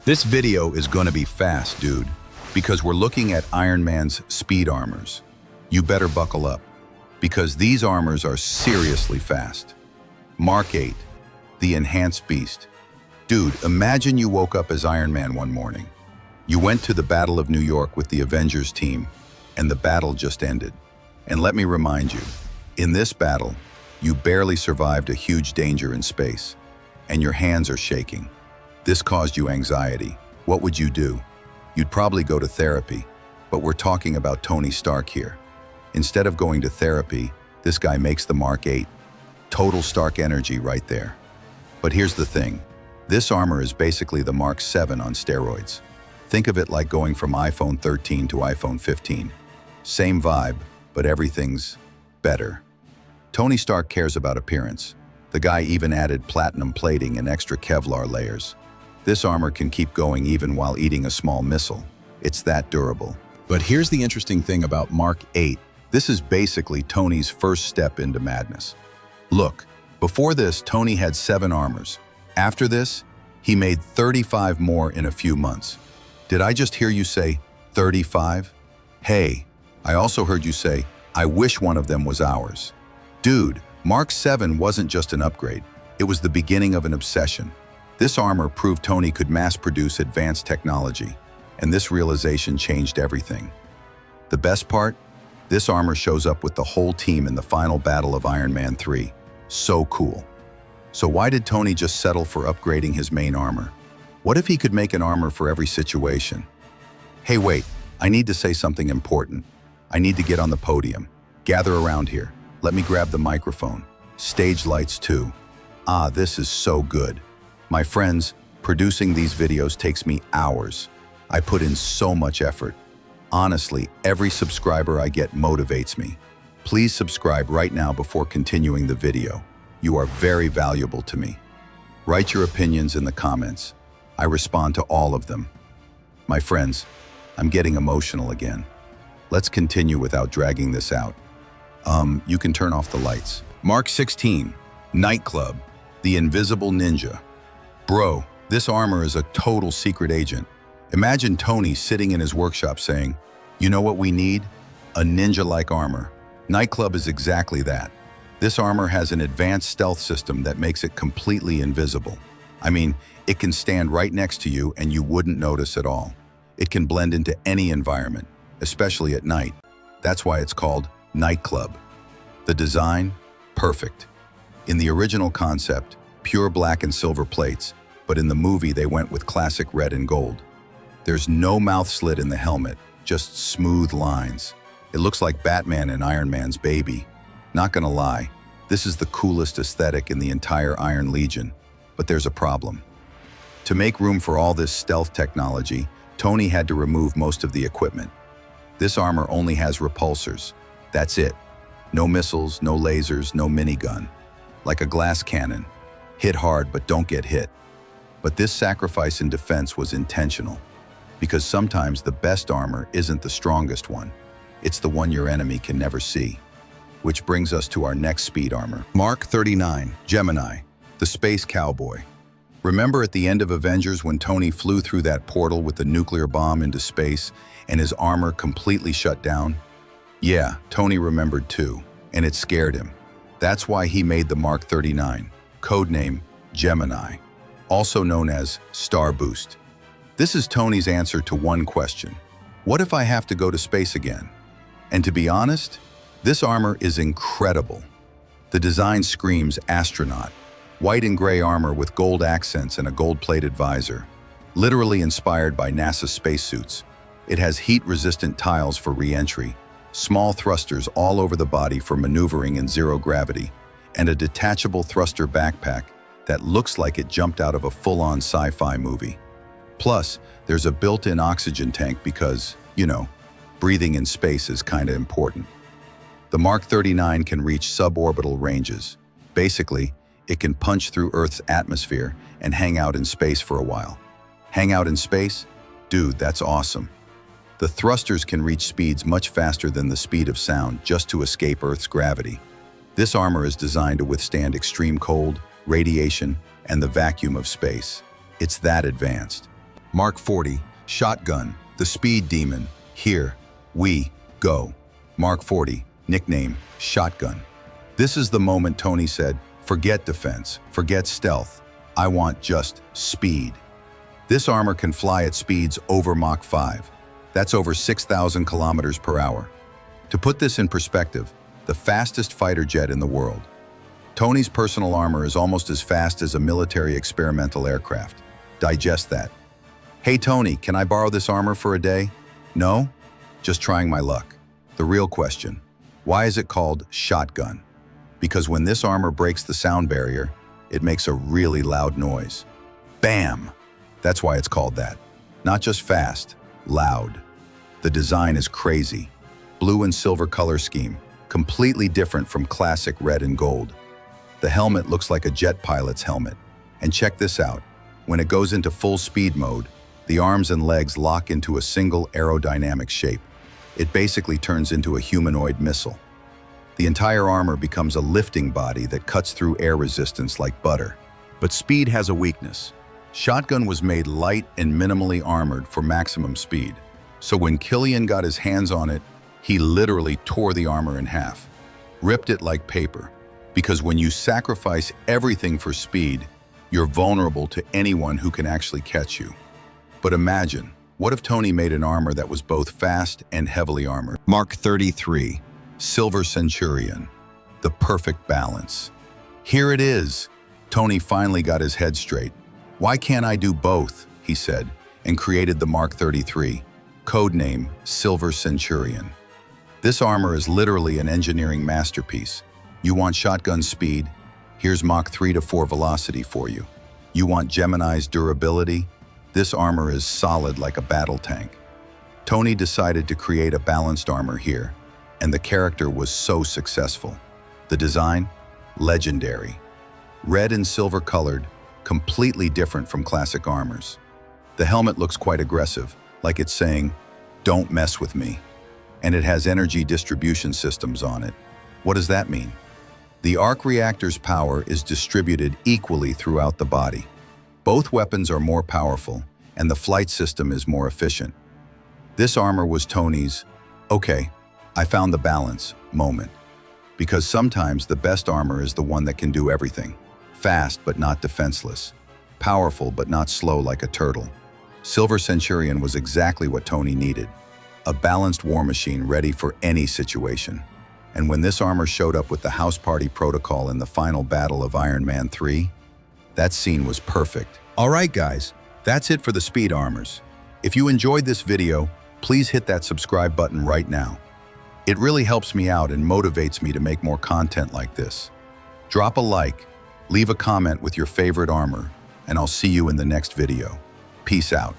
This video is gonna be fast, dude, because we're looking at Iron Man's speed armors. You better buckle up, because these armors are seriously fast. Mark VIII, the enhanced beast. Dude, imagine you woke up as Iron Man one morning. You went to the Battle of New York with the Avengers team, and the battle just ended. And let me remind you, in this battle, you barely survived a huge danger in space, and your hands are shaking. This caused you anxiety. What would you do? You'd probably go to therapy, but we're talking about Tony Stark here. Instead of going to therapy, this guy makes the Mark VIII. Total Stark energy right there. But here's the thing. This armor is basically the Mark VII on steroids. Think of it like going from iPhone 13 to iPhone 15. Same vibe, but everything's better. Tony Stark cares about appearance. The guy even added platinum plating and extra Kevlar layers. This armor can keep going even while eating a small missile. It's that durable. But here's the interesting thing about Mark VIII. This is basically Tony's first step into madness. Look, before this, Tony had 7 armors. After this, he made 35 more in a few months. Did I just hear you say 35? Hey, I also heard you say, I wish one of them was ours. Dude, Mark VII wasn't just an upgrade. It was the beginning of an obsession. This armor proved Tony could mass-produce advanced technology, and this realization changed everything. The best part? This armor shows up with the whole team in the final battle of Iron Man 3. So cool. So why did Tony just settle for upgrading his main armor? What if he could make an armor for every situation? Hey, wait, I need to say something important. I need to get on the podium. Gather around here. Let me grab the microphone. Stage lights too. Ah, this is so good. My friends, producing these videos takes me hours. I put in so much effort. Honestly, every subscriber I get motivates me. Please subscribe right now before continuing the video. You are very valuable to me. Write your opinions in the comments. I respond to all of them. My friends, I'm getting emotional again. Let's continue without dragging this out. You can turn off the lights. Mark XVI Nightclub, the invisible ninja. Bro, this armor is a total secret agent. Imagine Tony sitting in his workshop saying, you know what we need? A ninja-like armor. Nightclub is exactly that. This armor has an advanced stealth system that makes it completely invisible. I mean, it can stand right next to you and you wouldn't notice at all. It can blend into any environment, especially at night. That's why it's called Nightclub. The design, perfect. In the original concept, pure black and silver plates, but in the movie they went with classic red and gold. There's no mouth slit in the helmet, just smooth lines. It looks like Batman and Iron Man's baby. Not gonna lie, this is the coolest aesthetic in the entire Iron Legion, but there's a problem. To make room for all this stealth technology, Tony had to remove most of the equipment. This armor only has repulsors. That's it. No missiles, no lasers, no minigun. Like a glass cannon. Hit hard, but don't get hit. But this sacrifice in defense was intentional, because sometimes the best armor isn't the strongest one. It's the one your enemy can never see. Which brings us to our next speed armor. Mark XXXIII Gemini, the space cowboy. Remember at the end of Avengers when Tony flew through that portal with the nuclear bomb into space and his armor completely shut down? Yeah, Tony remembered too, and it scared him. That's why he made the Mark XXXIII, codename Gemini, also known as Star Boost. This is Tony's answer to one question. What if I have to go to space again? And to be honest, this armor is incredible. The design screams astronaut. White and gray armor with gold accents and a gold-plated visor. Literally inspired by NASA spacesuits. It has heat-resistant tiles for re-entry, small thrusters all over the body for maneuvering in zero gravity, and a detachable thruster backpack that looks like it jumped out of a full-on sci-fi movie. Plus, there's a built-in oxygen tank because, you know, breathing in space is kinda important. The Mark XXXIII can reach suborbital ranges. Basically, it can punch through Earth's atmosphere and hang out in space for a while. Hang out in space? Dude, that's awesome. The thrusters can reach speeds much faster than the speed of sound just to escape Earth's gravity. This armor is designed to withstand extreme cold, radiation, and the vacuum of space. It's that advanced. Mark 40, Shotgun, the Speed Demon. Here we go. Mark 40, nickname Shotgun. This is the moment Tony said, forget defense, forget stealth. I want just speed. This armor can fly at speeds over Mach 5. That's over 6,000 kilometers per hour. To put this in perspective, the fastest fighter jet in the world. Tony's personal armor is almost as fast as a military experimental aircraft. Digest that. Hey Tony, can I borrow this armor for a day? No? Just trying my luck. The real question, why is it called Shotgun? Because when this armor breaks the sound barrier, it makes a really loud noise. Bam! That's why it's called that. Not just fast, loud. The design is crazy. Blue and silver color scheme, completely different from classic red and gold. The helmet looks like a jet pilot's helmet. And check this out. When it goes into full speed mode, the arms and legs lock into a single aerodynamic shape. It basically turns into a humanoid missile. The entire armor becomes a lifting body that cuts through air resistance like butter. But speed has a weakness. Shotgun was made light and minimally armored for maximum speed. So when Killian got his hands on it, he literally tore the armor in half, ripped it like paper. Because when you sacrifice everything for speed, you're vulnerable to anyone who can actually catch you. But imagine, what if Tony made an armor that was both fast and heavily armored? Mark XXXIII Silver Centurion, the perfect balance. Here it is. Tony finally got his head straight. Why can't I do both, he said, and created the Mark XXXIII, codename Silver Centurion. This armor is literally an engineering masterpiece. You want shotgun speed? Here's Mach 3 to 4 velocity for you. You want Gemini's durability? This armor is solid like a battle tank. Tony decided to create a balanced armor here, and the character was so successful. The design? Legendary. Red and silver colored, completely different from classic armors. The helmet looks quite aggressive, like it's saying, "Don't mess with me." And it has energy distribution systems on it. What does that mean? The arc reactor's power is distributed equally throughout the body. Both weapons are more powerful, and the flight system is more efficient. This armor was Tony's, "Okay, I found the balance" moment. Because sometimes the best armor is the one that can do everything. Fast but not defenseless. Powerful but not slow like a turtle. Silver Centurion was exactly what Tony needed. A balanced war machine ready for any situation. And when this armor showed up with the house party protocol in the final battle of Iron Man 3, that scene was perfect. All right, guys, that's it for the speed armors. If you enjoyed this video, please hit that subscribe button right now. It really helps me out and motivates me to make more content like this. Drop a like, leave a comment with your favorite armor, and I'll see you in the next video. Peace out.